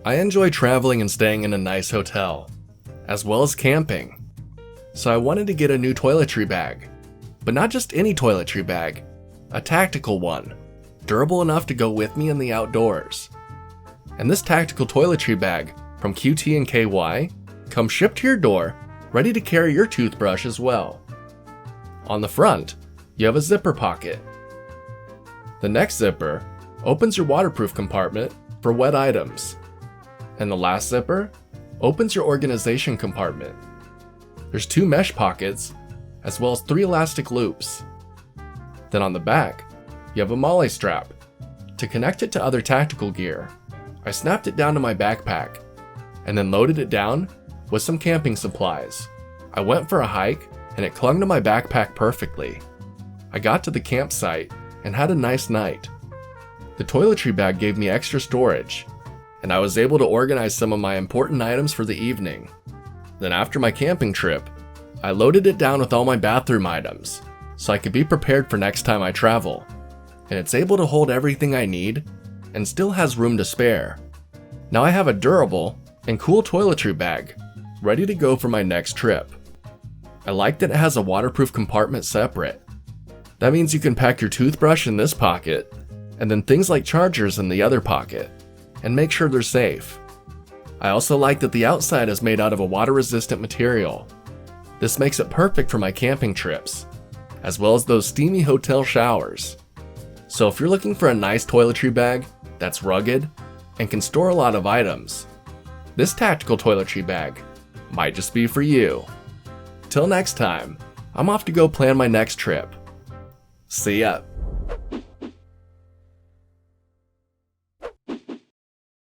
I enjoy traveling and staying in a nice hotel, as well as camping. So I wanted to get a new toiletry bag, but not just any toiletry bag, a tactical one, durable enough to go with me in the outdoors. And this tactical toiletry bag from QT&QY comes shipped to your door, ready to carry your toothbrush as well. On the front, you have a zipper pocket. The next zipper opens your waterproof compartment for wet items. And the last zipper opens your organization compartment. There's 2 mesh pockets, as well as 3 elastic loops. Then on the back, you have a MOLLE strap. To connect it to other tactical gear, I snapped it down to my backpack, and then loaded it down with some camping supplies. I went for a hike, and it clung to my backpack perfectly. I got to the campsite and had a nice night. The toiletry bag gave me extra storage, and I was able to organize some of my important items for the evening. Then after my camping trip, I loaded it down with all my bathroom items, so I could be prepared for next time I travel. And it's able to hold everything I need, and still has room to spare. Now I have a durable and cool toiletry bag, ready to go for my next trip. I like that it has a waterproof compartment separate. That means you can pack your toothbrush in this pocket, and then things like chargers in the other pocket, and make sure they're safe. I also like that the outside is made out of a water-resistant material. This makes it perfect for my camping trips, as well as those steamy hotel showers. So if you're looking for a nice toiletry bag that's rugged and can store a lot of items, this tactical toiletry bag might just be for you. Till next time, I'm off to go plan my next trip. See ya.